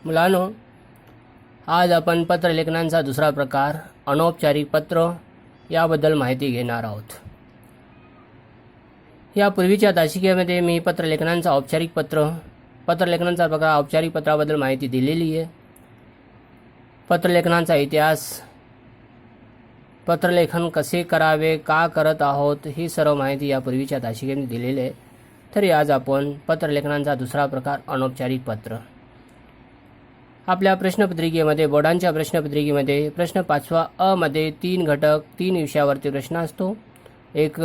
मुलांनो, आज आपण पत्रलेखनांचा दुसरा प्रकार अनौपचारिक पत्र याबद्दल माहिती घेणार आहोत. या पूर्वीच्या तासिकेमध्ये मी पत्रलेखनांचा औपचारिक पत्रलेखनांचा प्रकार औपचारिक पत्राबद्दल माहिती दिलेली आहे. पत्रलेखनांचा इतिहास, पत्रलेखन कसे करावे, का करत आहोत, ही सर्व माहिती या पूर्वीच्या तासिकेमध्ये दिलेली आहे. तरी आज आपण पत्रलेखनांचा दुसरा प्रकार अनौपचारिक पत्र. आपल्या प्रश्नपत्रिकेमध्ये, बोर्डांच्या प्रश्नपत्रिकेमध्ये प्रश्न 5 अ मध्ये 3 घटक, 3 विषयावरती प्रश्न असतो. एक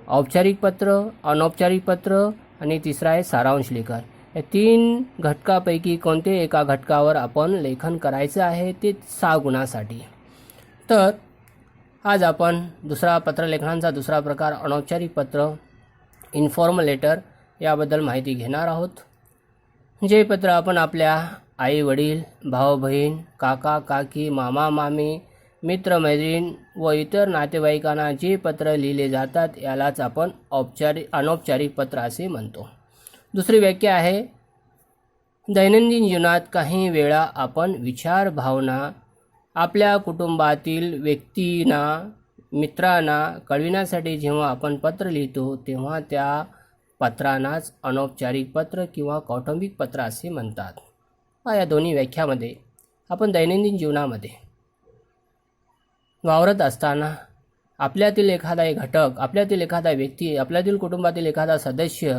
औपचारिक पत्र, अनौपचारिक पत्र आणि तिसरा आहे सारांश लेखन. या 3 घटकापैकी कोणते एका घटकावर आपण लेखन करायचं आहे, ते 6 गुणासाठी. तर आज आपण पत्रलेखनांचा दुसरा प्रकार अनौपचारिक पत्र, इन्फॉर्मल लेटर याबद्दल माहिती घेणार आहोत. जे पत्र आपण आपल्या आई वडील, भाऊ बहीण, काका काकी, मामा मामी, मित्र मैत्रीण व इतर नातेवाईकांना जे पत्र लिहिले जातात यालाच आपण अनौपचारिक पत्र असे म्हणतो. दुसरी व्याख्या आहे, दैनंदिन जीवनात काही वेळा आपण विचार, भावना आपल्या कुटुंबातील व्यक्तींना, मित्रांना कळविण्यासाठी जेव्हा आपण पत्र लिहितो तेव्हा त्या पत्रांनाच अनौपचारिक पत्र किंवा कौटुंबिक पत्र असे म्हणतात. या दोन्ही व्याख्यामध्ये आपण दैनंदिन जीवनामध्ये वावरत असताना आपल्यातील एखादा घटक, आपल्यातील एखादा व्यक्ती, आपल्यातील कुटुंबातील एखादा सदस्य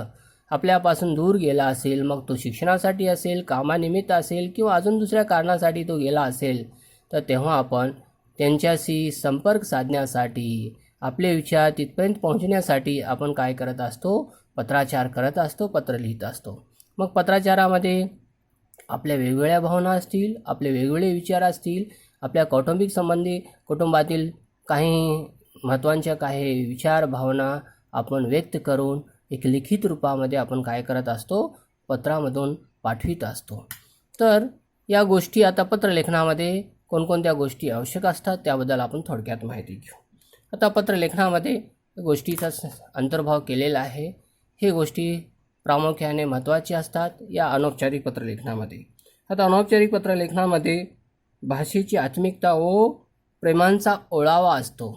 आपल्यापासून दूर गेला असेल, मग तो शिक्षणासाठी असेल, कामानिमित्त असेल किंवा अजून दुसऱ्या कारणासाठी तो गेला असेल, तर तेव्हा आपण त्यांच्याशी संपर्क साधण्यासाठी, आपले विचार तिथपर्यंत पोहोचण्यासाठी आपण काय करत असतो? पत्राचार करत असतो, पत्र लिहित असतो. मग पत्राचारामध्ये आपल्या वेगवेगळ्या भावना असतील, आपले वेगवेगळे विचार असतील, आपल्या कौटुंबिक संबंधी कुटुंबातील काही महत्त्वाच्या काही विचार, भावना आपण व्यक्त करून एक लिखित रूपामध्ये आपण काय करत असतो? पत्रामधून पाठवित असतो. तर या गोष्टी आता पत्रलेखनामध्ये कोणकोणत्या गोष्टी आवश्यक असतात त्याबद्दल आपण थोडक्यात माहिती घेऊ. आता पत्रलेखनामध्ये गोष्टीचा अंतर्भाव केलेला आहे. हे गोष्टी प्रामुख्याने महत्त्वाचे असतात या अनौपचारिक पत्रलेखनामध्ये. आता अनौपचारिक पत्रलेखनामध्ये भाषेची आत्मिकता व प्रेमांचा ओलावा असतो.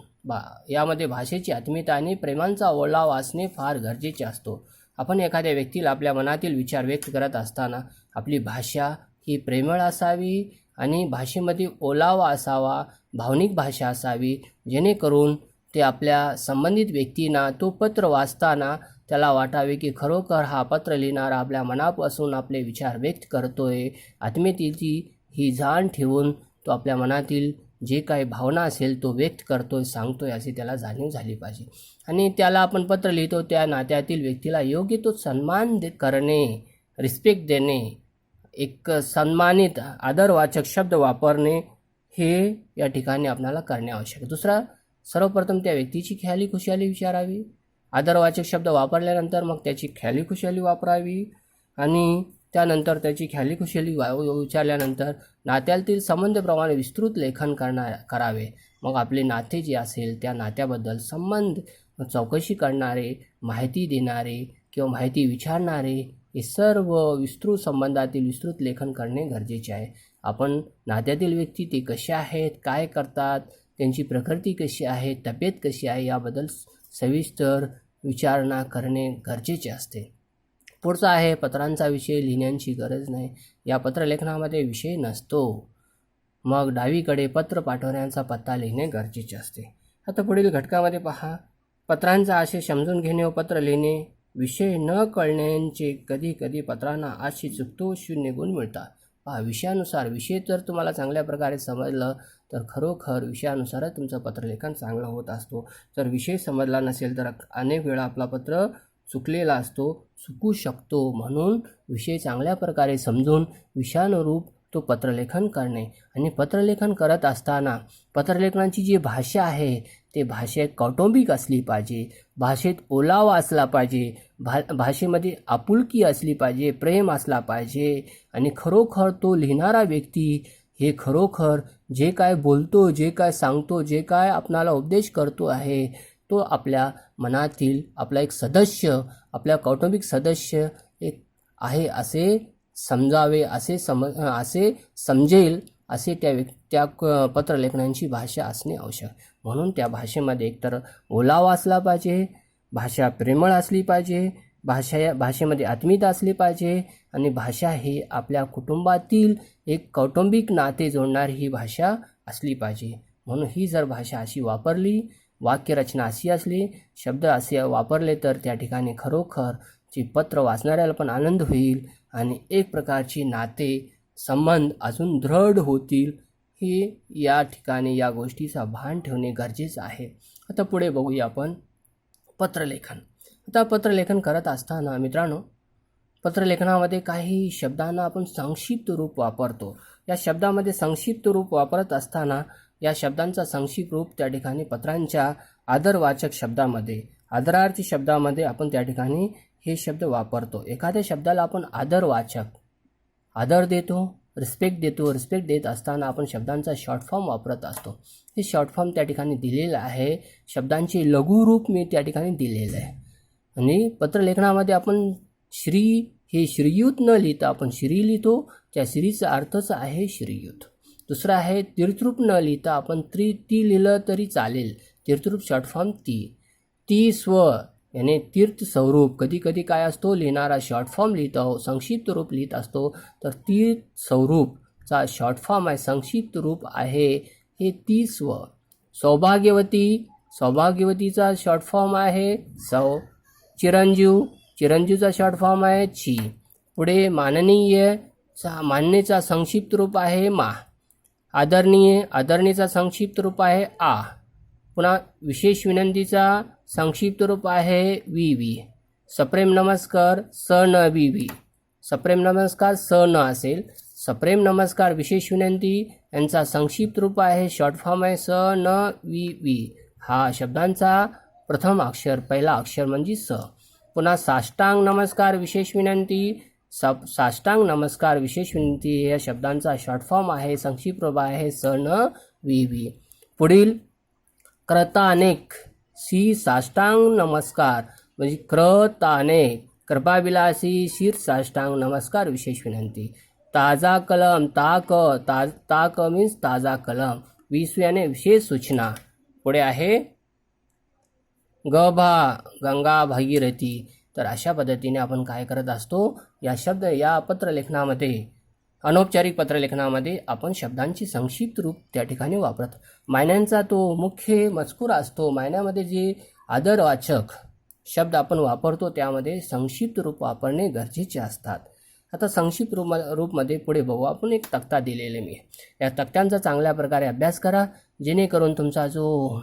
यामध्ये भाषेची आत्मीयता आणि प्रेमांचा ओलावा असणे फार गरजेचे असतो. आपण एखाद्या व्यक्तीला आपल्या मनातील विचार व्यक्त करत असताना आपली भाषा ही प्रेमळ असावी आणि भाषेमध्ये ओलावा असावा, भावनिक भाषा असावी, जेणेकरून ते आपल्या संबंधित व्यक्तींना तो पत्र वाचताना त्याला वाटावे की खरोखर हा पत्र लिहिणारा आपल्या मनापासून आपले विचार व्यक्त करतोय, आत्मीयतेची ही जाण ठेवून तो आपल्या मनातील जे काही भावना असेल तो व्यक्त करतोय, सांगतोय, अशी त्याला जाणीव झाली पाहिजे. आणि त्याला आपण पत्र लिहितो त्या नात्यातील व्यक्तीला योग्य तो सन्मान करणे, रिस्पेक्ट देणे, एक सन्मानित आदरवाचक शब्द वापरणे हे या ठिकाणी आपल्याला करणे आवश्यक आहे. दुसरा, सर्वप्रथम त्या व्यक्तीची ख्याली खुशाली विचारावी. आदरवाचक शब्द वापरल्यानंतर मग त्याची ख्याली खुशाली वापरावी आणि त्यानंतर त्याची ख्याली खुशाली विचारल्यानंतर नात्यातील संबंधप्रमाणे विस्तृत लेखन करावे. मग आपले नाते जे असेल त्या नात्याबद्दल संबंध चौकशी करणारे, माहिती देणारे किंवा माहिती विचारणारे हे सर्व विस्तृत संबंधातील विस्तृत लेखन करणे गरजेचे आहे. आपण नात्यातील व्यक्ती ते कसे आहेत, काय करतात, त्यांची प्रकृती कशी आहे, तब्येत कशी आहे याबद्दल सविस्तर विचारणा करणे गरजेचे असते. पुढचा आहे, पत्रांचा विषय लिहिण्याची गरज नाही. या पत्रलेखनामध्ये विषय नसतो. मग डावीकडे पत्र पाठवण्याचा पत्ता लिहिणे गरजेचे असते. आता पुढील घटकामध्ये पहा, पत्रांचा आशय समजून घेणे व पत्र लिहिणे. विषय न कळण्याचे कधी कधी पत्रांना आशय चुकतो, 0 गुण मिळतात. पहा, विषयानुसार विषय जर तुम्हाला चांगल्या प्रकारे समजलं तर खरोखर विषयानुसारच तुमचं पत्रलेखन चांगलं होत असतो. जर विषय समजला नसेल तर अनेक वेळा आपला पत्र चुकलेला असतो, चुकू शकतो. म्हणून विषय चांगल्या प्रकारे समजून विषयानुरूप तो पत्रलेखन करणे. आणि पत्रलेखन करत असताना पत्रलेखनाची जी भाषा आहे ते भाषेत कौटुंबिक असली पाहिजे, भाषेत ओलावा असला पाहिजे, भाषेमध्ये आपुलकी असली पाहिजे, प्रेम असला पाहिजे. आणि खरोखर तो लिहिणारा व्यक्ती हे खरोखर जे काय बोलतो, जे काय सांगतो, जे काय आपणाला उपदेश करतो आहे तो आपल्या मनातील आपला एक सदस्य, आपल्या कौटुंबिक सदस्य एक आहे असे समजावे असे समजेल असे त्या पत्रलेखनांची भाषा असणे आवश्यक. म्हणून त्या भाषेमध्ये एकतर ओलावा असला पाहिजे, भाषा प्रेमळ असली पाहिजे, भाषेमध्ये आत्मीयता असली पाहिजे आणि भाषा ही आपल्या कुटुंबातील एक कौटुंबिक नाते जोडणारी ही भाषा असली पाहिजे. म्हणून ही जर भाषा अशी वापरली, वाक्यरचना अशी असली, शब्द असे वापरले तर त्या ठिकाणी खरोखर जी पत्र वाचणाऱ्याला पण आनंद होईल आणि एक प्रकारची नाते संबंध अजून दृढ होतील. हे या ठिकाणी या गोष्टीचा भान ठेवणे गरजेचं आहे. आता पुढे बघूया आपण पत्रलेखन. आता पत्रलेखन करत असताना मित्रांनो, पत्रलेखनामध्ये काही शब्दांना आपण संक्षिप्त रूप वापरतो. या शब्दामध्ये संक्षिप्त रूप वापरत असताना या शब्दांचा संक्षिप्त रूप त्या ठिकाणी पत्रांच्या आदरवाचक शब्दामध्ये, आदरार्थी शब्दामध्ये आपण त्या ठिकाणी हे शब्द वापरतो. एखाद्या शब्दाला आपण आदरवाचक, आदर देतो, रिस्पेक्ट देतो. रिस्पेक्ट देत असताना आपण शब्दांचा शॉर्ट फॉर्म वापरत असतो. हे शॉर्ट फॉर्म त्या ठिकाणी दिलेलं आहे. शब्दांचे लघुरूप मी त्या ठिकाणी दिलेलं आहे. आणि पत्रलेखनामध्ये आपण श्री हे श्रीयुत न लिहिता आपण श्री लिहितो. त्या श्रीचा अर्थच आहे श्रीयुत. दुसरं आहे तीर्थरूप न लिहिता आपण ती लिहिलं तरी चालेल. तीर्थरूप शॉर्ट फॉर्म ती स्व याने तीर्थ स्वरूप. कधी कधी काय असतो, लिहिणारा शॉर्ट फॉर्म लिहितो, संक्षिप्त रूप लिहित असतो, तर तीर्थ स्वरूपचा शॉर्ट फॉर्म आहे, संक्षिप्त रूप आहे हे ती स्व. सौभाग्यवतीचा शॉर्ट फॉर्म आहे सौ. चिरंजीवचा शॉर्ट फॉर्म आहे ची. पुढे माननीयचा संक्षिप्त रूप आहे मा. आदरणीचा संक्षिप्त रूप आहे आ. पुन्हा विशेष विनंतीचा संक्षिप्त रूप आहे वी. सप्रेम नमस्कार स न वी. सप्रेम नमस्कार स न असेल. सप्रेम नमस्कार विशेष विनंती यांचा संक्षिप्त रूप आहे, शॉर्ट फॉर्म आहे स न वी. हा शब्दांचा प्रथम अक्षर, पहिला अक्षर म्हणजे स. पुन्हा साष्टांग नमस्कार विशेष विनंती. साष्टांग नमस्कार विशेष विनंती या शब्दांचा शॉर्ट फॉर्म आहे, संक्षिप्त रूप आहे स न वी. पुढील कृतानेक सी साष्टांग नमस्कार म्हणजे कृतानेक. कृपाविलासी शीर साष्टांग नमस्कार विशेष विनंती. ताजा कलम ताक मीन्स ताजा कलम. विषयाने विशेष सूचना. पुढे आहे गंगा भागीरथी. तर अशा पद्धतीने आपण काय करत असतो, या पत्रलेखनामध्ये, अनौपचारिक पत्रलेखनामध्ये आपण शब्दांची संक्षिप्त रूप त्या ठिकाणी वापरत. मायन्यांचा तो मुख्य मजकूर असतो. मायन्यामध्ये जे आदरवाचक शब्द आपण वापरतो त्यामध्ये संक्षिप्त रूप वापरणे गरजेचे असतात. आता संक्षिप्त रूपमध्ये पुढे बघू आपण. एक तक्ता दिलेले मी, या तक्त्यांचा चांगल्या प्रकारे अभ्यास करा, जेणेकरून तुमचा जो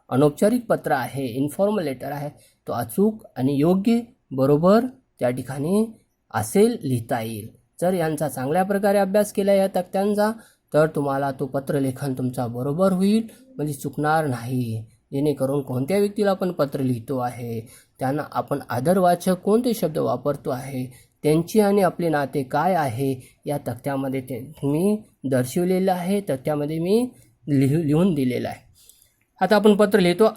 अनौपचारिक पत्र आहे, इन्फॉर्मल लेटर आहे, तो अचूक आणि योग्य बरोबर त्या ठिकाणी असेल, लिहिता येईल. जर यांचा चांगल्या प्रकारे अभ्यास केला या तक्त्यांचा, तर तुम्हाला तो पत्रलेखन तुमचा बरोबर होईल, म्हणजे चुकणार नाही. जेणेकरून कोणत्या व्यक्तीला आपण पत्र लिहितो आहे, त्यांना आपण आदरवाचक कोणते शब्द वापरतो आहे, त्यांची आणि आपले नाते काय आहे, या तक्त्यामध्ये ते मी दर्शवलेलं आहे. तक्त्यामध्ये मी लिहून दिलेलं आहे. आता आपण पत्र लिहितो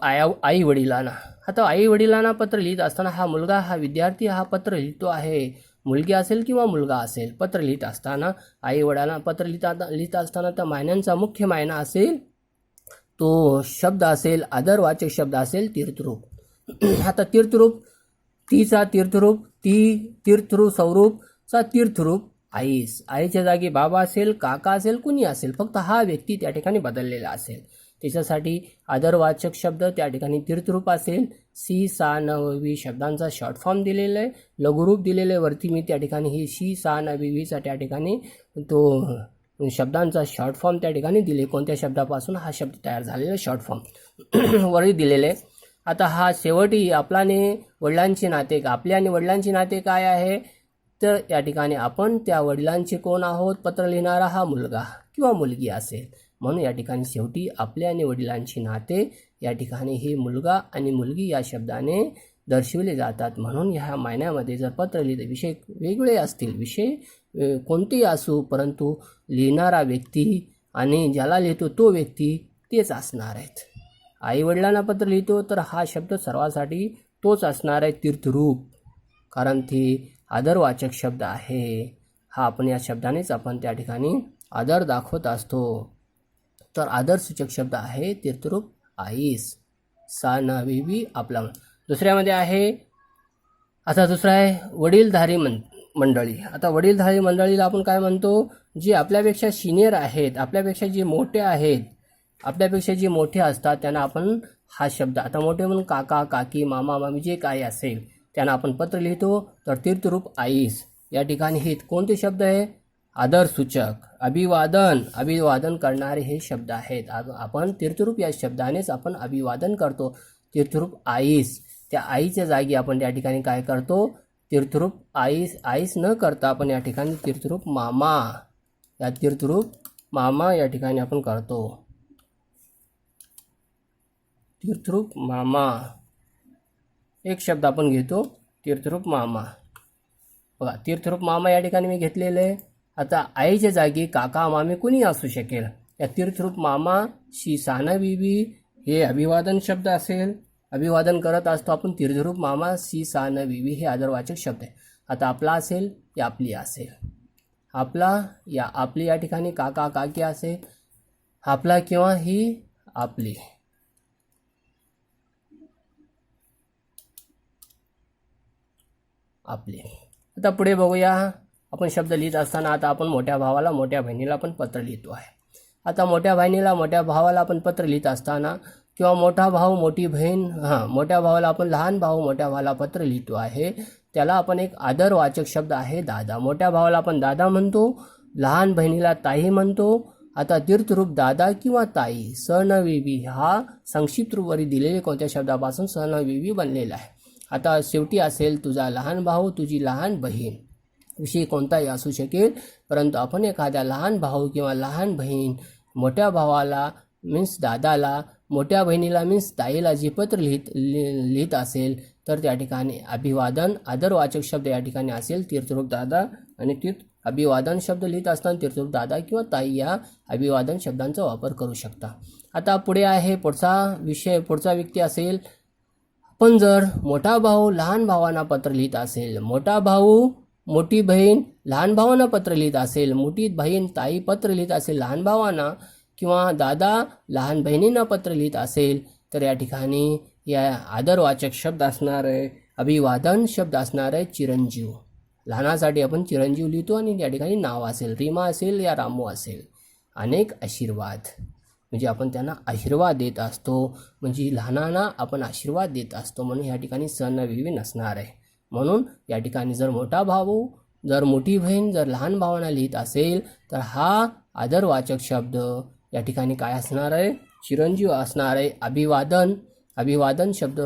आई वडिलांना. आता आई वडिलांना पत्र लिहित असताना हा मुलगा, हा विद्यार्थी हा पत्र लिहितो आहे. मुलगी असेल किंवा मुलगा असेल, पत्र लिहित असताना आई वडिलांना पत्र लिहित असताना त्या मायन्यांचा मुख्य मायना असेल, तो शब्द असेल, आदरवाचक शब्द असेल तीर्थरूप. आता तीर्थरूप, तीर्थरूप स्वरूपचा तीर्थरूप आईच्या जागी बाबा असेल, काका असेल, कुणी असेल, फक्त हा व्यक्ती त्या ठिकाणी बदललेला असेल. त्याच्यासाठी आदरवाचक शब्द त्या ठिकाणी तीर्थरूप असेल. सी सा न वी शब्दांचा शॉर्ट फॉर्म दिलेला आहे, लघुरूप दिलेलं आहे. वरती मी त्या ठिकाणी ही सी सा न वीचा त्या ठिकाणी तो शब्दांचा शॉर्ट फॉर्म त्या ठिकाणी दिले, कोणत्या शब्दापासून हा शब्द तयार झालेला शॉर्ट फॉर्म वरही दिलेले. आता हा शेवटी आपल्या आणि वडिलांची नाते काय आहे, तर या ठिकाणी आपण त्या वडिलांचे कोण आहोत, पत्र लिहिणारा हा मुलगा किंवा मुलगी असेल. म्हणून या ठिकाणी शेवटी आपल्या आणि वडिलांची नाते या ठिकाणी हे मुलगा आणि मुलगी या शब्दाने दर्शविले जातात. म्हणून ह्या महिन्यामध्ये जर पत्र लिहिते, विषय वेगवेगळे असतील, विषय कोणतेही असो, परंतु लिहिणारा व्यक्ती आणि ज्याला लिहितो तो व्यक्ती तेच असणार आहेत. आई वडिलांना पत्र लिहितो तर हा शब्द सर्वांसाठी तोच असणार आहे तीर्थरूप, कारण ती आदरवाचक शब्द आहे. हा आपण या शब्दानेच आपण त्या ठिकाणी आदर दाखवत असतो. तर आदरसूचक शब्द आहे तीर्थरूप आईस. सा न विवी आपला. दुसऱ्यामध्ये आहे, आता दुसरा आहे वडीलधारी मंडळी. आता वडीलधारी मंडळीला आपण काय म्हणतो, जी आपल्यापेक्षा सिनियर आहेत, आपल्यापेक्षा जे मोठे आहेत, आपल्यापेक्षा जे मोठे असतात त्यांना आपण हा शब्द, आता मोठे म्हणून काका काकी मामा मामी जे काही असेल त्यांना आपण पत्र लिहितो. तर तीर्थरूप आईस या ठिकाणी हे कोणते शब्द आहे, आदरसूचक. अभिवादन, अभिवादन करणारे हे शब्द आहेत. आपण तीर्थरूप या शब्दानेच आपण अभिवादन करतो. तीर्थरूप आईस, त्या आईच्या जागी आपण त्या ठिकाणी काय करतो, तीर्थरूप आईस, आईस न करता आपण या ठिकाणी तीर्थरूप मामा, या तीर्थरूप मामा या ठिकाणी आपण करतो. तीर्थरूप मामा एक शब्द आपण घेतो, तीर्थरूप मामा. बघा, तीर्थरूप मामा या ठिकाणी मी घेतलेलं आहे. आता आईच्या जागी काका मामी कुणी असू शकेल. या तीर्थरूप मामा शी साना बीबी हे अभिवादन शब्द असेल. अभिवादन करत असतो आपण. तीर्थरूप मामा सी साना बीबी हे आदरवाचक शब्द आहे. आता आपला असेल या आपली असेल. आपला या आपली या ठिकाणी काका काकी असेल. आपला किंवा ही आपली. आपली. आता पुढे बघूया. आपण शब्द लिहित असताना आता आपण मोठ्या भावाला मोठ्या बहिणीला पण पत्र लिहितो आहे. आता मोठ्या बहिणीला मोठ्या भावाला आपण पत्र लिहित असताना किंवा मोठा भाऊ मोठी बहीण, मोठ्या भावाला आपण लहान भाऊ मोठ्या भावाला पत्र लिहितो आहे, त्याला आपण एक आदरवाचक शब्द आहे दादा. मोठ्या भावाला आपण दादा म्हणतो, लहान बहिणीला ताई म्हणतो. आता तीर्थरूप दादा किंवा ताई सनविवी हा संक्षिप्त रूपवरी दिलेले कोणत्या शब्दापासून सनविवी बनलेला आहे. आता शेवटी असेल तुझा लहान भाऊ, तुझी लहान बहीण, विषय कोणताही असू शकेल, परंतु आपण एखाद्या लहान भाऊ किंवा लहान बहीण, मोठ्या भावाला मीन्स दादाला, मोठ्या बहिणीला मीन्स ताईला जे पत्र लिहित असेल तर त्या ठिकाणी अभिवादन आदरवाचक शब्द या ठिकाणी असेल तीर्थरूप दादा. आणि अभिवादन शब्द लिहित असताना तीर्थरूप दादा किंवा ताई या अभिवादन शब्दांचा वापर करू शकता. आता पुढे आहे पुढचा विषय, पुढचा व्यक्ती असेल. पण जर मोठा भाऊ लहान भावांना पत्र लिहित असेल, मोठा भाऊ मोठी बहीण लहान भावांना पत्र लिहित असेल, मोठी बहीण ताई पत्र लिहित असेल लहान भावांना, किंवा दादा लहान बहिणींना पत्र लिहित असेल, तर या ठिकाणी या आदरवाचक शब्द असणार आहे, अभिवादन शब्द असणार आहे चिरंजीव. लहानासाठी आपण चिरंजीव लिहितो आणि त्या ठिकाणी नाव असेल, रीमा असेल या रामू असेल. अनेक आशीर्वाद म्हणजे आपण त्यांना आशीर्वाद देत असतो, म्हणजे लहानांना आपण आशीर्वाद देत असतो, म्हणून या ठिकाणी सनविवी नसणार आहे. म्हणून या ठिकाणी जर मोठा भाऊ, जर मोठी बहीण, जर लहान भावांना लिहित असेल तर हा आदरवाचक शब्द या ठिकाणी काय असणार आहे, चिरंजीव असणार आहे. अभिवादन, अभिवादन शब्द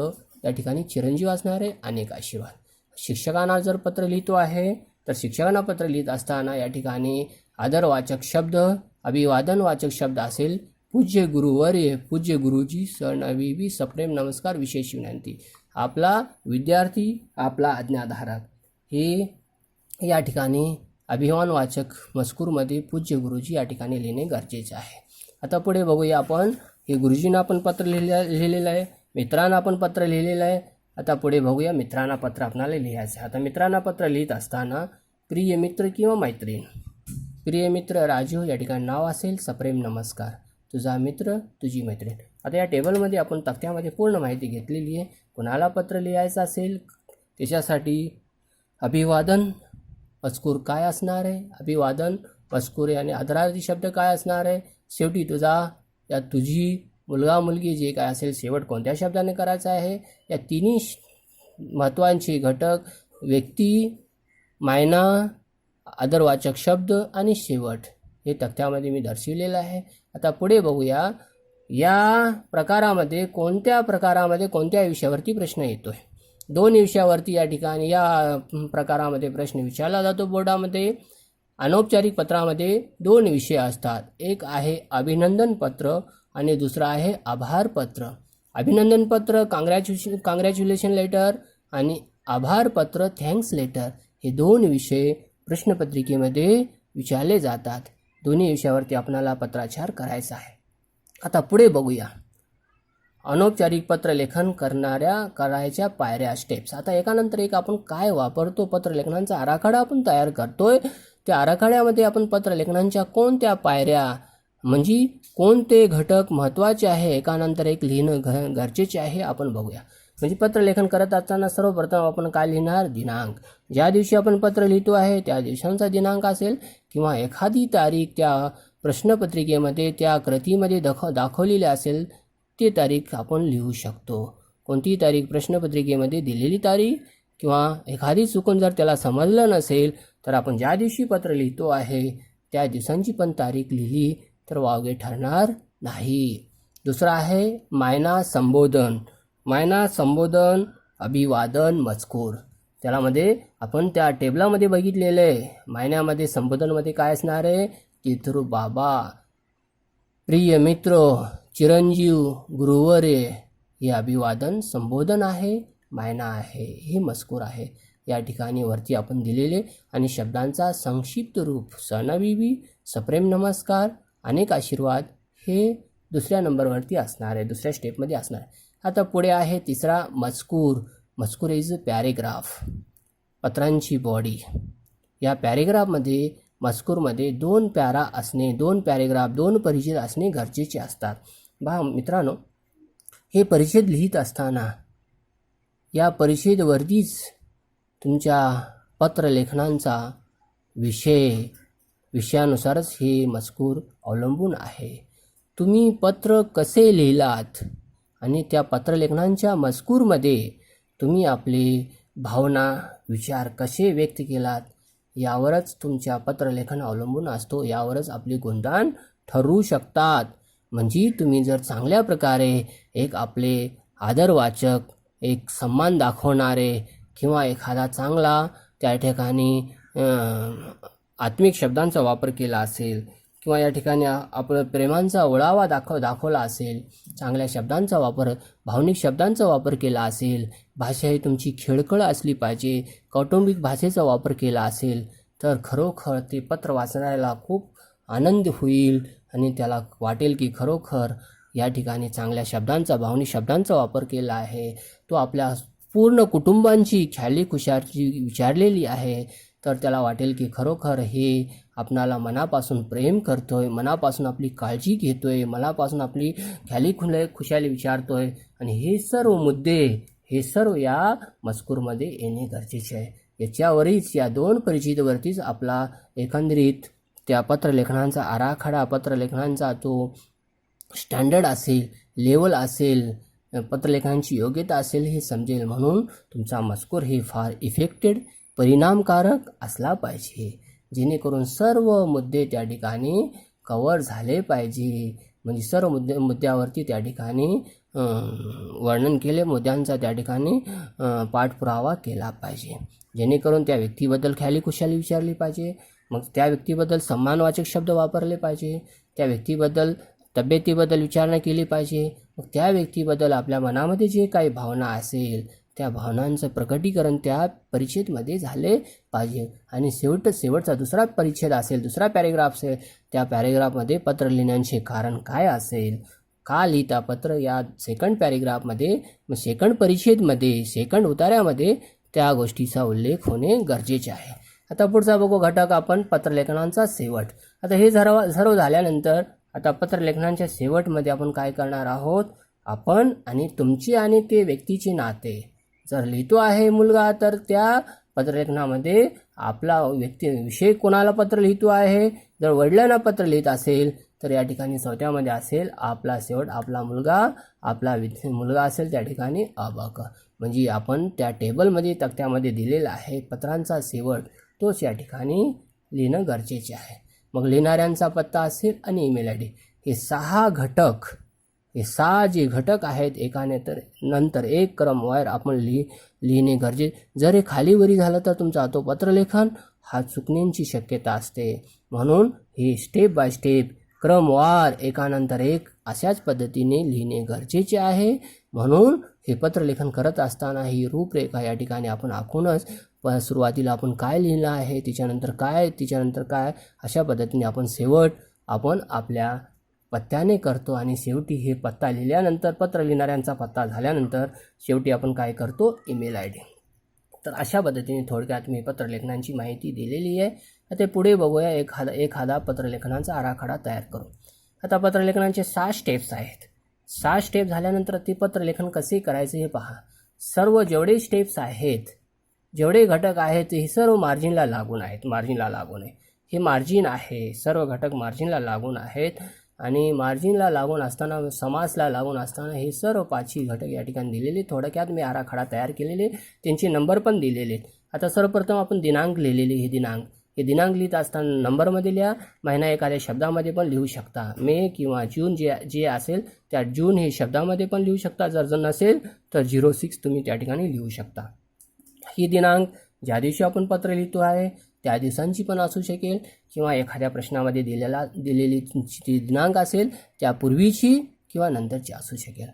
या ठिकाणी चिरंजीव असणार आहे. अनेक आशीर्वाद. शिक्षकांना जर पत्र लिहितो आहे तर शिक्षकांना पत्र लिहित असताना या ठिकाणी आदरवाचक शब्द अभिवादनवाचक शब्द असेल पूज्य गुरुवर्य, पूज्य गुरुजी, सनविवी, सप्रेम नमस्कार, विशेष विनंती. आपला विद्यार्थी, आपला आज्ञाधारक हे या ठिकाणी अभिमानवाचक मजकूरमध्ये पूज्य गुरुजी या ठिकाणी लिहिणे गरजेचे आहे. आता पुढे बघूया आपण. हे गुरुजींना आपण पत्र लिहिलेलं आहे, मित्रांना आपण पत्र लिहिलेलं आहे. आता पुढे बघूया मित्रांना पत्र आपल्याला लिहायचं आहे. आता मित्रांना पत्र लिहित असताना प्रिय मित्र किंवा मैत्रीण, प्रिय मित्र राजू या ठिकाणी नाव असेल, सप्रेम नमस्कार, तुझा मित्र, तुझी मैत्रीण. आता या टेबलमध्ये आपण तक्त्यामध्ये पूर्ण माहिती घेतलेली आहे. कोणाला पत्र लिहायचं असेल त्याच्यासाठी अभिवादन मजकूर काय असणार आहे, अभिवादन मजकूर आणि आदरार्थी शब्द काय असणार आहे, शेवटी तुझा या तुझी, मुलगा मुलगी जे काय असेल शेवट कोणत्या शब्दाने करायचा आहे. या तिन्ही महत्त्वाचे घटक व्यक्ती, मायना, आदरवाचक शब्द आणि शेवट हे तक्त्यामध्ये मी दर्शविलेलं आहे. आता पुढे बघूया या प्रकारामध्ये कोणत्या प्रकारामध्ये कोणत्या विषयावरती प्रश्न येतो आहे. 2 विषयावरती या ठिकाणी या प्रकारामध्ये प्रश्न विचारला जातो बोर्डामध्ये. अनौपचारिक पत्रामध्ये 2 विषय असतात. एक आहे अभिनंदन पत्र आणि दुसरा आहे आभार पत्र. अभिनंदन पत्र काँग्रॅच्युलेशन लेटर आणि आभार पत्र थँक्स लेटर हे 2 विषय प्रश्नपत्रिकेमध्ये विचारले जातात. दोन्ही विषयावरती आपल्याला पत्राचार करायचा आहे. आता पुढे बघूया अनौपचारिक पत्रलेखन करायच्या पायऱ्या, स्टेप्स. आता एकानंतर एक आपण काय वापरतो, पत्रलेखनाचा आराखडा आपण तयार करतोय त्या आराखड्यामध्ये आपण पत्रलेखनांच्या कोणत्या पायऱ्या म्हणजे कोणते घटक महत्त्वाचे आहे एकानंतर एक लिहिणं गरजेचे आहे आपण बघूया. म्हणजे पत्रलेखन करत असताना सर्वप्रथम आपण काय लिहिणार? दिनांक. ज्या दिवशी आपण पत्र लिहितो आहे त्या दिवसांचा दिनांक असेल किंवा एखादी तारीख त्या प्रश्नपत्रिकेमध्ये त्या कृतीमध्ये दाखवलेली असेल ती तारीख आपण लिहू शकतो. कोणती तारीख? प्रश्नपत्रिकेमध्ये दिलेली तारीख किंवा एखादी चुकून जर त्याला समजलं नसेल तर आपण ज्या दिवशी पत्र लिहितो आहे त्या दिवसांची पण तारीख लिहिली तर वावगे ठरणार नाही. दुसरा आहे मायना संबोधन. मायना संबोधन, अभिवादन, मजकूर. त्यामध्ये आपण त्या टेबलामध्ये बघितलेलं आहे. मायन्यामध्ये संबोधनमध्ये काय असणार आहे? तिथरू बाबा, प्रिय मित्र, चिरंजीव, गुरुवरे, हे अभिवादन संबोधन आहे, मायना आहे, हे मजकूर आहे. या ठिकाणी वरती आपण दिलेले आणि शब्दांचा संक्षिप्त रूप सणबिबी, सप्रेम नमस्कार, अनेक आशीर्वाद हे दुसऱ्या नंबरवरती असणार आहे, दुसऱ्या स्टेपमध्ये असणार आहे. आता पुढे आहे तिसरा मजकूर. मजकूर इज पॅरेग्राफ, पत्रांची बॉडी. या पॅरेग्राफमध्ये मजकूरमध्ये 2 पॅरा असणे, 2 पॅरेग्राफ, 2 परिच्छेद असणे गरजेचे असतात. मित्रांनो, हे परिच्छेद लिहित असताना या परिच्छेदवरतीच तुमच्या पत्रलेखनांचा विषयानुसारच हे मजकूर अवलंबून आहे. तुम्ही पत्र कसे लिहिलात आणि त्या पत्रलेखनांच्या मजकूरमध्ये तुम्ही आपली भावना, विचार कसे व्यक्त केलात यावरच तुमच्या पत्रलेखन अवलंबून असतो. यावरच आपले गुणधर्म ठरवू शकतात. म्हणजे तुम्ही जर चांगल्या प्रकारे एक आपले आदरवाचक, एक सन्मान दाखवणारे किंवा एखादा चांगला त्या ठिकाणी आत्मिक शब्दांचा वापर केला असेल किंवा या ठिकाणी आपलं प्रेमांचा ओळावा दाखवला असेल, चांगल्या शब्दांचा वापर, भावनिक शब्दांचा वापर केला असेल, भाषा ही तुमची खेळखळ असली पाहिजे, कौटुंबिक भाषेचा वापर केला असेल तर खरोखर ते पत्र वाचणाऱ्याला खूप आनंद होईल आणि त्याला वाटेल की खरोखर या ठिकाणी चांगल्या शब्दांचा, भावनिक शब्दांचा वापर केला आहे. तो आपल्या पूर्ण कुटुंबांची ख्यालीखुशाली विचारलेली आहे. तर त्याला वाटेल की खरोखर हे आपणाला मनापासून प्रेम करतोय, मनापासून आपली काळजी घेतोय, मनापासून आपली खुशाली विचारतोय. आणि हे सर्व या मजकूरमध्ये येणे गरजेचे आहे. याच्यावरच या 2 परिच्छेदावरतीच आपला एकंदरीत त्या पत्रलेखनांचा आराखडा, पत्रलेखनांचा तो स्टँडर्ड असेल, लेवल असेल, पत्रलेखनांची योग्यता असेल हे समजेल. म्हणून तुमचा मजकूर हे फार इफेक्टेड, परिणामकारक असला पाहिजे, जेणेकरून सर्व मुद्दे त्या ठिकाणी कव्हर झाले पाहिजे. म्हणजे सर्व मुद्द्यावरती त्या ठिकाणी वर्णन केले, मुद्द्यांचा त्या ठिकाणी पाठपुरावा केला पाहिजे, जेणेकरून त्या व्यक्तीबद्दल ख्यालीखुशाली विचारली पाहिजे. मग त्या व्यक्तीबद्दल सन्मानवाचक शब्द वापरले पाहिजे, त्या व्यक्तीबद्दल तब्येतीबद्दल विचारणा केली पाहिजे. मग त्या व्यक्तीबद्दल आपल्या मनामध्ये जे काही भावना असेल त्या भावनांचं प्रकटीकरण त्या परिच्छेदमध्ये झाले पाहिजे. आणि शेवटचा दुसरा परिच्छेद असेल, दुसरा पॅरेग्राफ असेल, त्या पॅरेग्राफमध्ये पत्र लिहिण्याचे कारण काय असेल, का लिहिता पत्र, या सेकंड पॅरेग्राफमध्ये, सेकंड परिच्छेदमध्ये, सेकंड उतार्यामध्ये त्या गोष्टीचा उल्लेख होणे गरजेचे आहे. आता पुढचा बघू घटक आपण पत्रलेखनांचा शेवट. आता हे सर्व झाल्यानंतर आता पत्रलेखनांच्या शेवटमध्ये आपण काय करणार आहोत? आपण आणि तुमची आणि ते व्यक्तीचे नाते. जर लिहितो आहे मुलगा तर त्या पत्रलेखनामध्ये आपला विषय कोणाला पत्र लिहितो आहे, जर वडिलांना पत्र लिहित असेल तर या ठिकाणी चौथ्यामध्ये असेल आपला शेवट, आपला मुलगा असेल त्या ठिकाणी अबक. म्हणजे आपण त्या टेबलमध्ये तक्त्यामध्ये दिलेला आहे पत्रांचा शेवट, तोच या ठिकाणी लिहिणं गरजेचे आहे. मग लिहिणाऱ्यांचा पत्ता असेल आणि ईमेल आय डी. हे 6 जे घटक आहेत नंतर एक क्रमवार आपण लिहिणे गरजेचे. जर हे खालीवरी झालं तर तुमचा तो पत्रलेखन हा चुकण्याची शक्यता असते. म्हणून हे स्टेप बाय स्टेप क्रमवार एकानंतर एक अशाच पद्धतीने लिहिणे गरजेचे आहे. म्हणून हे पत्रलेखन करत असताना ही रूपरेखा या ठिकाणी आपण आखूनच सुरुवातीला आपण काय लिहिलं आहे, तिच्यानंतर काय अशा पद्धतीने आपण शेवट आपण आपल्या पत्त्याने करतो. आणि शेवटी हे पत्ता लिहिल्यानंतर, पत्र लिहिणाऱ्यांचा पत्ता झाल्यानंतर शेवटी आपण काय करतो? Email I D. तर अशा पद्धतीने थोडक्यात मी पत्रलेखनांची माहिती दिलेली आहे. आता पुढे बघूया एखादा पत्रलेखनाचा आराखडा तयार करू. आता पत्रलेखनाचे 6 स्टेप्स आहेत. 6 स्टेप झाल्यानंतर ते पत्रलेखन कसे करायचे हे पहा. सर्व जेवढे स्टेप्स आहेत, जेवढे घटक आहेत हे सर्व मार्जिनला लागून आहेत. मार्जिनला लागून आहे, हे मार्जिन आहे. सर्व घटक मार्जिनला लागून आहेत आणि मार्जिनला लागून असताना, समासला लागून असताना हे सर्व 5ही घटक या ठिकाणी दिलेले. थोडक्यात मी आराखडा तयार केलेले, त्यांचे नंबर पण दिलेले. आता सर्वप्रथम आपण दिनांक लिहिलेले. हे दिनांक लिहित असताना नंबरमध्ये लिहा. महिना एखाद्या शब्दामध्ये पण लिहू शकता. मे किंवा जून जे असेल त्या जून हे शब्दामध्ये पण लिहू शकता. जर नसेल तर 06 तुम्ही त्या ठिकाणी लिहू शकता. ही दिनांक ज्या दिवशी आपण पत्र लिहितो आहे त्या दिवसांची पण असू शकेल किंवा एखाद्या प्रश्नामध्ये दिलेली जी दिनांक असेल त्यापूर्वीची किंवा नंतरची असू शकेल.